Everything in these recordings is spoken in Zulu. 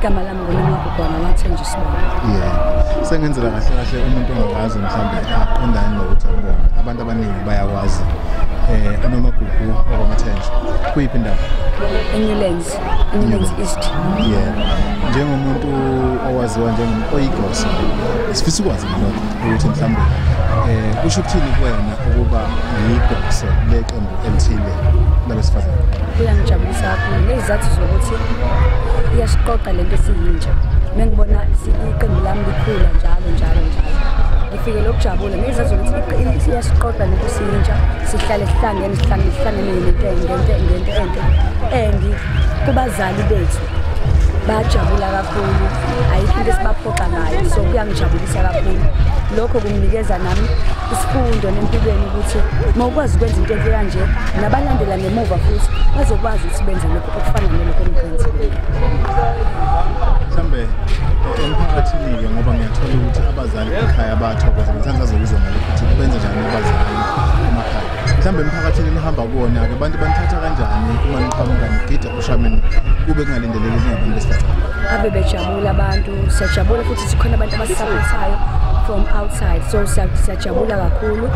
igama lami ngolungakhona wathenjwa isibongo. Yeah. Sengenzela kahle umuntu ongakazi mhlambe aqondane nokuthi abone. Abantu abaningi bayakwazi anomagugu okwamathenjwa. Kuyiphi indawo? Newlands East. Yeah. Njengomuntu owaziwa igoso. Sifisa ukwazi lokho ukuthi mhlambe kusho ukuthini kuwena ukuba igoso leqembu elithile labesifazane? Kuyangijabulisa kakhulu ngezizathu zokuthi iyasiqoqa lento esiyintsha. Mengibona iqembu lami likhula njalo. Ngifike lokujabula ngezizathu zokuthi iyasiqoqa lento esiyintsha, sihlale sihlangene ngento and kubazali bethu bajabula kakhulu, ayikho into esibaphoqa ngayo, so kuyangijabulisa kakhulu. Lokho kunginikeza nami isifundo nempilweni ukuthi mawukwazi ukwenza into enhle kanje nabalandela ngemuva futhi bazokwazi ukuthi benze lokho okufana nalokho engikwenzile. Mhlambe emphakathini ngoba ngiyathola ukuthi abazali ekhaya bathokoza ngithanda azokuzwa ngalokho ukuthi benza njani abazali emakhaya. Mhlambe emphakathini nihamba kuwona ke abantu banithatha kanjani uma niqhamuka nigida ushameni kube kungalindeleki njengabantu besifazane? Ave bejabula abantu, siyajabula futhi sikhona abantu abasisapothayo from outside, so siyajabula kakhulu.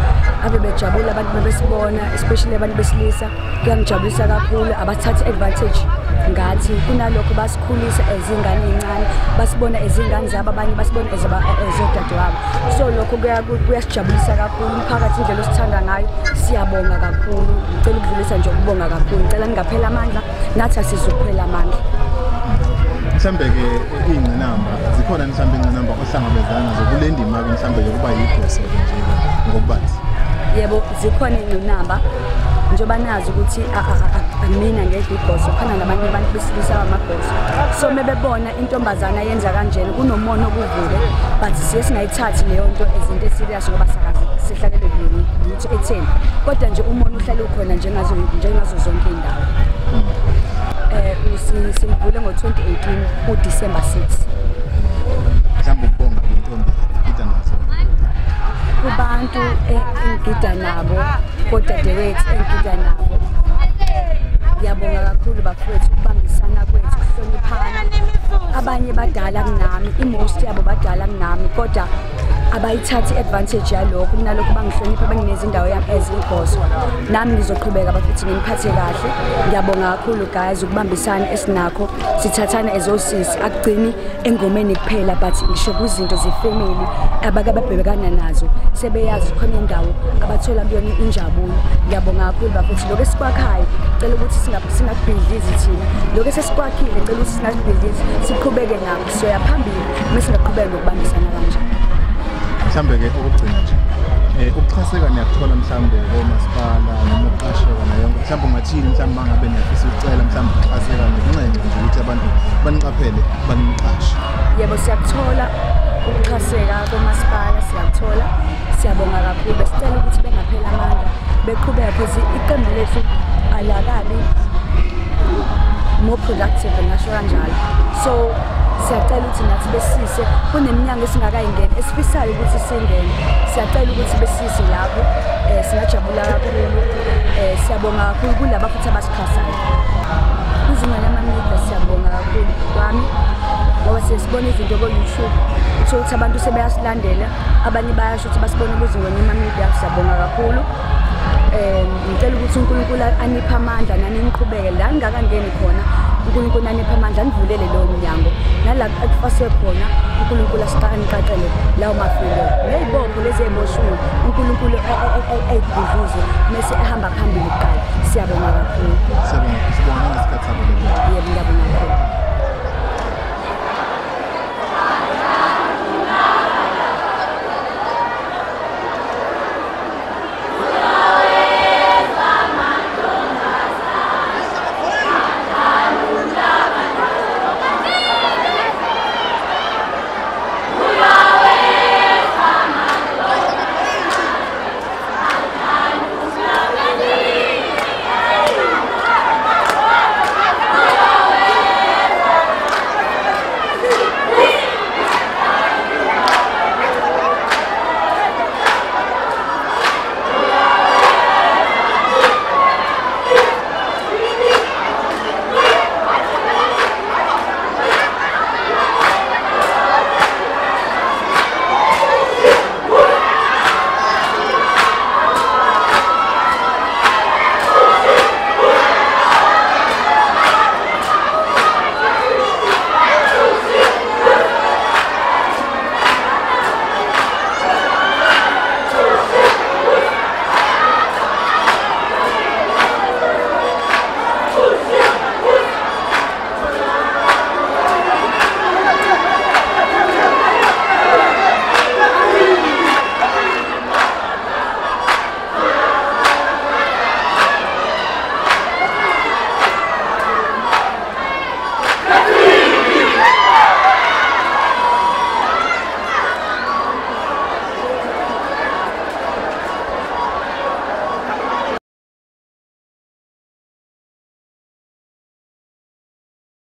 Ave bejabula abantu besibona, especially abantu besilisa, kuyangijabulisa kakhulu. Abathatha advantage ngathi kunalokho basikhulisa ezingane ezincane, basibona ezingane zabo, abanye basibona ezodadewabo. So lokho kuyasijabulisa kakhulu. Umphakathi indlela osithanda ngayo siyabonga kakhulu. Ngicela ukudlulisa nje ukubonga kakhulu. Ngicela ningaphela amandla, nathi asizukuphela amandla. Mhlambe ke ingqinamba zikhona mhlambe ingqinamba ohlangabezana nazo kule ndima ke mhlambe yokuba yigoso nje ngokubanzi? Yebo, zikhona ingqinamba njengoba nazi ukuthi mina ngeyigoso khona nabanye abantu besilisa abamagoso, so mebebona intombazana yenza kanjena kunomono okuvule, but siye singayithathi leyo nto ezinto eserious ngoba sihlakelwe ukuthi etheni, kodwa nje umono uhlale ukhona njengazo zonke indawo. Simvule ngo-2018 uDisemba 6. Mhlawumbe ukubonga intombi egida nazo kubantu engigida nabo, kodadewethu engigida nabo, ngiyabonga kakhulu bafowethu ukubambisana kwethu, ukuhloniphana. Abanye badala kunami, most yabo badala kunami, kodwa abayithathi advantage yalokho. Kunalokho bangihlonipha, benginezindawo yami ezigoso, nami ngizoqhubeka bafuthi ngiphathe kahle. Ngiyabonga kakhulu guys ukubambisana esinakho, sithathana ezosisi, akugcini engomeni kuphela but ngisho kuzinto zefamily abakababhekana nazo sebeyazi khona indawo abathola kuyona injabulo. Ngiyabonga kakhulu bafuthi lokho esikwakhayo, cela ukuthi singabhidlizi thina, lokho sesikwakhile cela ukuthi singabhidlizi, siqhubeke nako soya phambili bese singaqhubeka ngokubambisana kanje. Mhlambe ke ukugcina nje ukuchaseka niyakuthola mhlambe komasipala noma uqasheka nayo mhlambe ungathini mhlambe mangabe niyafisa ukucela mhlambe ukuchaseka nokuncenga nje ukuthi abantu baniqaphele baniqashe? Yebo, siyakuthola ukuchaseka komasipala, siyakuthola, siyabonga kakhulu. Besicela ukuthi bengaphela amandla, beqhubeke because iqembu lethu alakabi more productive ngasho kanjalo. So siyacela ukuthi nathi besise kuneminyango esingakayingeni esifisayo ukuthi singene, siyacela ukuthi besise lapho, singajabula kakhulu. Siyabonga kakhulu kulaba futhi abasikhasayo kuzingane amamedia, siyabonga kakhulu kwami ngoba siyasibona izinto ko-YouTube, uthola ukuthi abantu sebeyasilandela, abanye bayasho ukuthi basibone kuzingane amamedia. Siyabonga kakhulu. Ngicela ukuthi uNkulunkulu aniphe amandla nani niqhubeke la ningakangeni khona, uNkulunkulu aniphe amandla nivulele lowo mnyango, nala akufase khona uNkulunkulu asiqaqele lawo mafilo ngeyibopho lezi emotional, uNkulunkulu ayibhuzuze mase ehamba phambili kuqala. Siyabonga kakhulu. Sibonga ngesikhathi sakho. Yebo, ngiyabonga kakhulu.